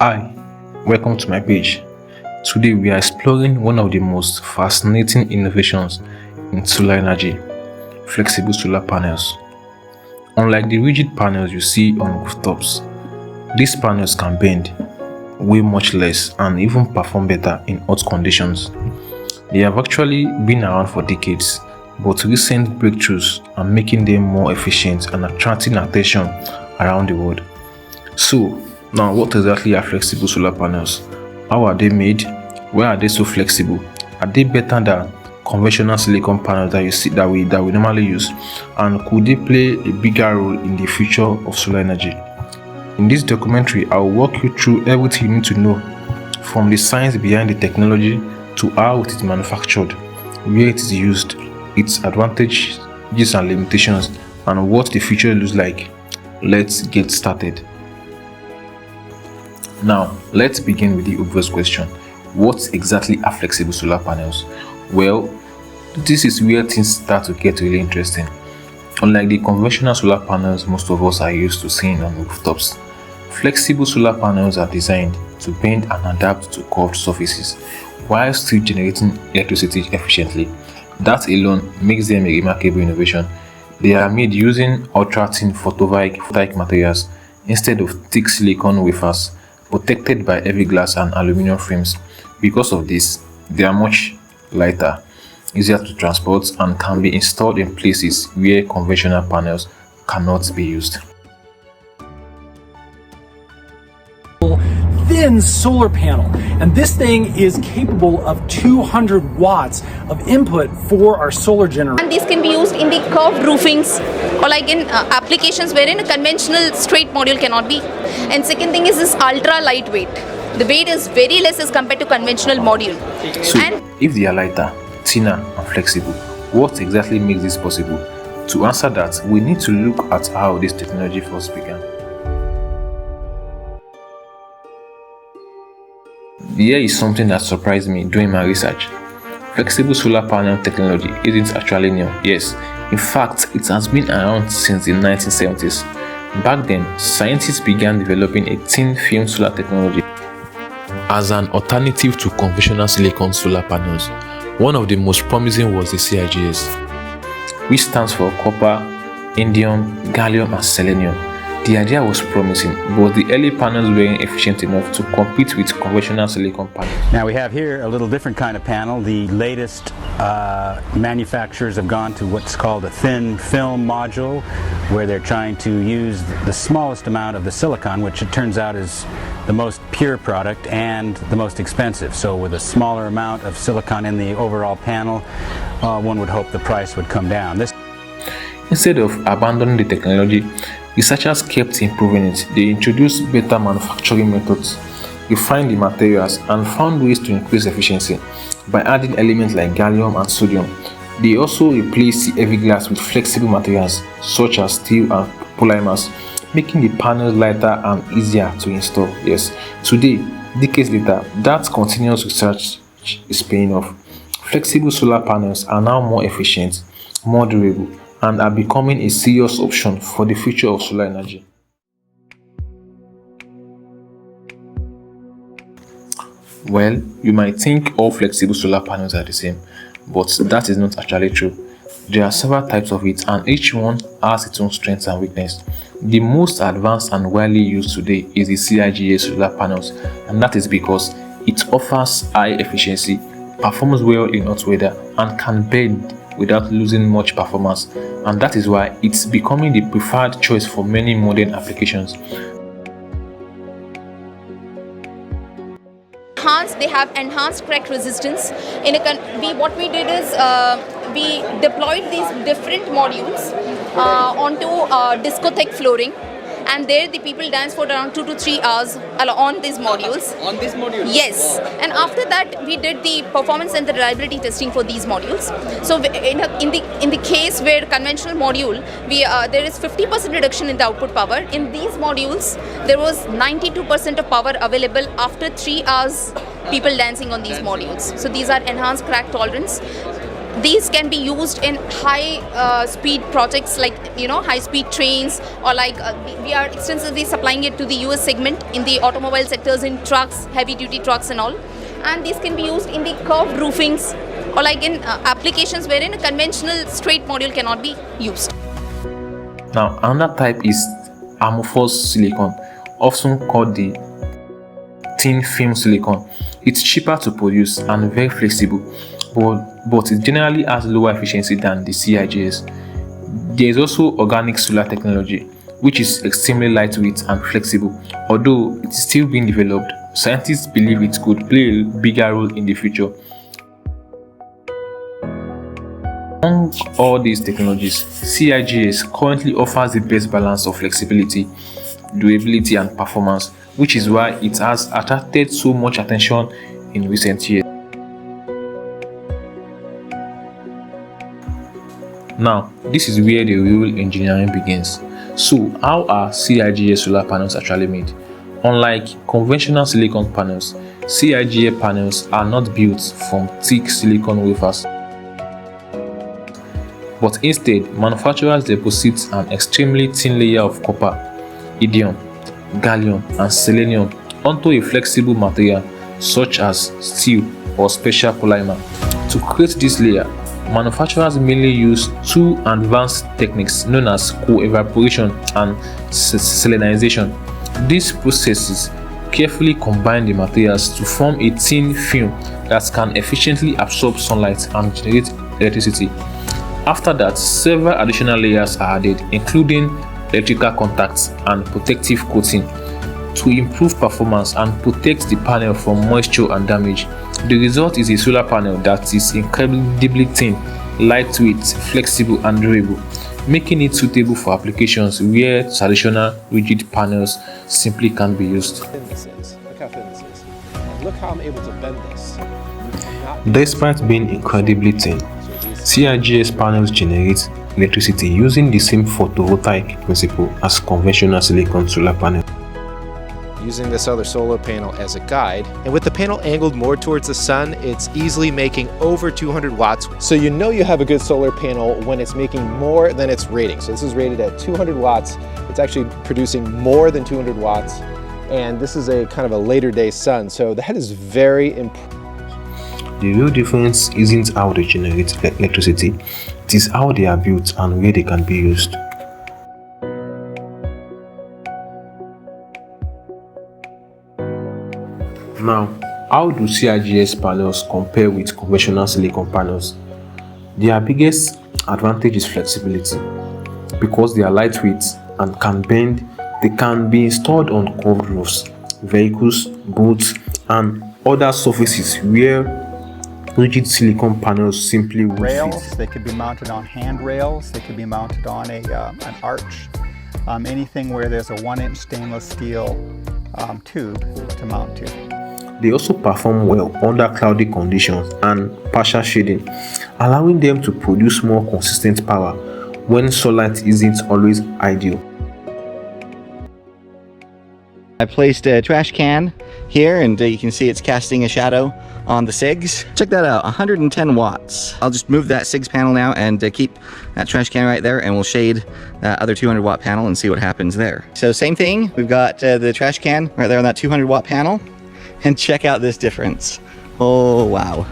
Hi, welcome to my page. Today we are exploring one of the most fascinating innovations in solar energy, flexible solar panels. Unlike the rigid panels you see on rooftops, these panels can bend, weigh much less, and even perform better in hot conditions. They have actually been around for decades, but recent breakthroughs are making them more efficient and attracting attention around the world. So, now what exactly are flexible solar panels? How are they made? Why are they so flexible? Are they better than conventional silicon panels that you see that we normally use? And could they play a bigger role in the future of solar energy? In this documentary, I'll walk you through everything you need to know, from the science behind the technology to how it is manufactured, where it is used, its advantages and limitations, and what the future looks like. Let's get started. Now, let's begin with the obvious question. What exactly are flexible solar panels? Well, this is where things start to get really interesting. Unlike the conventional solar panels most of us are used to seeing on rooftops, flexible solar panels are designed to bend and adapt to curved surfaces while still generating electricity efficiently. That alone makes them a remarkable innovation. They are made using ultra-thin photovoltaic materials instead of thick silicon wafers, protected by heavy glass and aluminum frames. Because of this, they are much lighter, easier to transport, and can be installed in places where conventional panels cannot be used. Thin solar panel, and this thing is capable of 200 watts of input for our solar generator. And these can be used in the curved roofings or like in applications wherein a conventional straight module cannot be. And second thing is this ultra lightweight. The weight is very less as compared to conventional module. So, if they are lighter, thinner, and flexible, what exactly makes this possible? To answer that, we need to look at how this technology first began. Here is something that surprised me during my research. Flexible solar panel technology isn't actually new. Yes, in fact, it has been around since the 1970s. Back then, scientists began developing a thin film solar technology as an alternative to conventional silicon solar panels. One of the most promising was the CIGS, which stands for copper, indium, gallium, and selenium. The idea was promising, but the early panels weren't efficient enough to compete with conventional silicon panels. Now we have here a little different kind of panel. The latest manufacturers have gone to what's called a thin film module, where they're trying to use the smallest amount of the silicon, which it turns out is the most pure product and the most expensive. So with a smaller amount of silicon in the overall panel, one would hope the price would come down. Instead of abandoning the technology, researchers kept improving it. They introduced better manufacturing methods, refined the materials, and found ways to increase efficiency by adding elements like gallium and sodium. They also replaced the heavy glass with flexible materials such as steel and polymers, making the panels lighter and easier to install. Yes, today, decades later, that continuous research is paying off. Flexible solar panels are now more efficient, more durable, and are becoming a serious option for the future of solar energy. Well, you might think all flexible solar panels are the same, but that is not actually true. There are several types of it, and each one has its own strengths and weakness. The most advanced and widely used today is the CIGS solar panels, and that is because it offers high efficiency, performs well in hot weather, and can bend without losing much performance, and that is why it's becoming the preferred choice for many modern applications. They have enhanced crack resistance. What we did is we deployed these different modules onto discotheque flooring, and there the people dance for around 2 to 3 hours on these modules. On this module? Yes. And after that, we did the performance and the reliability testing for these modules. So in the case where conventional module, there is 50% reduction in the output power. In these modules, there was 92% of power available after 3 hours people dancing on these modules. So these are enhanced crack tolerance. These can be used in high speed projects like high speed trains, or like we are extensively supplying it to the US segment in the automobile sectors, in trucks, heavy duty trucks and all. And these can be used in the curved roofings, or like in applications wherein a conventional straight module cannot be used. Now, another type is amorphous silicon, often called the thin film silicon. It's cheaper to produce and very flexible, but it generally has lower efficiency than the CIGS. There is also organic solar technology, which is extremely lightweight and flexible. Although it is still being developed, scientists believe it could play a bigger role in the future. Among all these technologies, CIGS currently offers the best balance of flexibility, durability and performance, which is why it has attracted so much attention in recent years. Now, this is where the real engineering begins. So, how are CIGS solar panels actually made? Unlike conventional silicon panels, CIGS panels are not built from thick silicon wafers, but instead manufacturers deposit an extremely thin layer of copper, indium, gallium and selenium onto a flexible material such as steel or special polymer. To create this layer, manufacturers mainly use two advanced techniques known as co-evaporation and selenization. These processes carefully combine the materials to form a thin film that can efficiently absorb sunlight and generate electricity. After that, several additional layers are added, including electrical contacts and protective coating, to improve performance and protect the panel from moisture and damage. The result is a solar panel that is incredibly thin, lightweight, flexible and durable, making it suitable for applications where traditional rigid panels simply can't be used. Look how thin this is. And look how I'm able to bend this. Despite being incredibly thin, CIGS panels generate electricity using the same photovoltaic principle as conventional silicon solar panels. Using this other solar panel as a guide, and with the panel angled more towards the sun, it's easily making over 200 watts. So you know you have a good solar panel when it's making more than its rating. So this is rated at 200 watts. It's actually producing more than 200 watts. And this is a kind of a later day sun. So that is very important. The real difference isn't how they generate electricity, it is how they are built and where they can be used. Now, how do CIGS panels compare with conventional silicon panels? Their biggest advantage is flexibility. Because they are lightweight and can bend, they can be installed on curved roofs, vehicles, boats, and other surfaces where rigid silicon panels simply won't rails. fit. They could be mounted on handrails. They could be mounted on an arch. Anything where there's a 1-inch stainless steel tube to mount to. They also perform well under cloudy conditions and partial shading, allowing them to produce more consistent power when sunlight isn't always ideal. I placed a trash can here, and you can see it's casting a shadow on the CIGS. Check that out, 110 watts. I'll just move that CIGS panel now and keep that trash can right there, and we'll shade that other 200 watt panel and see what happens there. So same thing, we've got the trash can right there on that 200 watt panel, and check out this difference. Oh wow,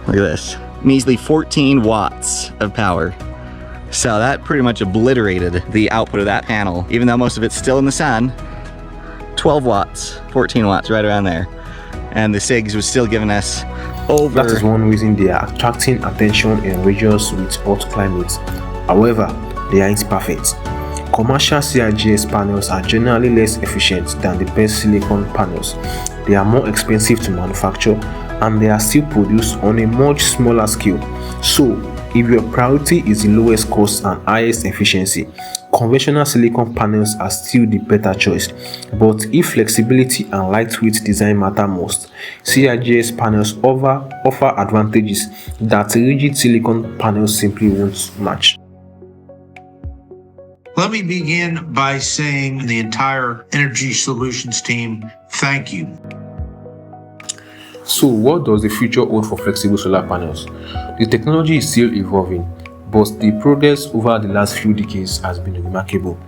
look at this. Measly 14 watts of power. So that pretty much obliterated the output of that panel, even though most of it's still in the sun. 12 watts, 14 watts, right around there. And the CIGS was still giving us over... That is one reason they are attracting attention in regions with hot climates. However, they aren't perfect. Commercial CIGS panels are generally less efficient than the best silicon panels. They are more expensive to manufacture, and they are still produced on a much smaller scale. So, if your priority is the lowest cost and highest efficiency, conventional silicon panels are still the better choice. But if flexibility and lightweight design matter most, CIGS panels offer advantages that rigid silicon panels simply won't match. Let me begin by saying the entire Energy Solutions team, thank you. So, what does the future hold for flexible solar panels? The technology is still evolving, but the progress over the last few decades has been remarkable.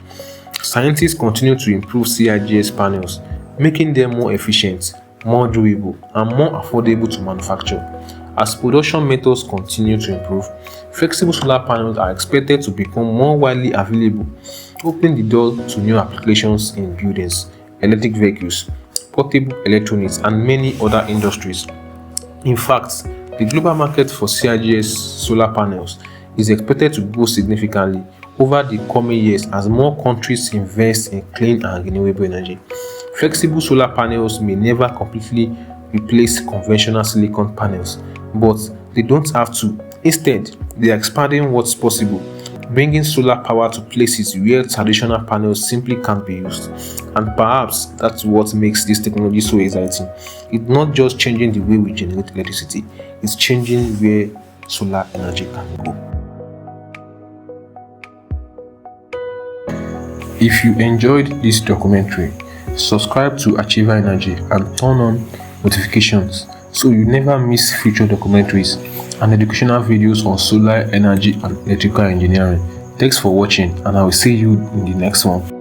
Scientists continue to improve CIGS panels, making them more efficient, more durable, and more affordable to manufacture. As production methods continue to improve, flexible solar panels are expected to become more widely available, opening the door to new applications in buildings, electric vehicles, portable electronics, and many other industries. In fact, the global market for CIGS solar panels is expected to grow significantly over the coming years as more countries invest in clean and renewable energy. Flexible solar panels may never completely replace conventional silicon panels, but they don't have to. Instead, they are expanding what's possible, bringing solar power to places where traditional panels simply can't be used. And perhaps that's what makes this technology so exciting. It's not just changing the way we generate electricity, it's changing where solar energy can go. If you enjoyed this documentary, subscribe to Achiever Energy and turn on notifications so you never miss future documentaries and educational videos on solar energy and electrical engineering. Thanks for watching, and I will see you in the next one.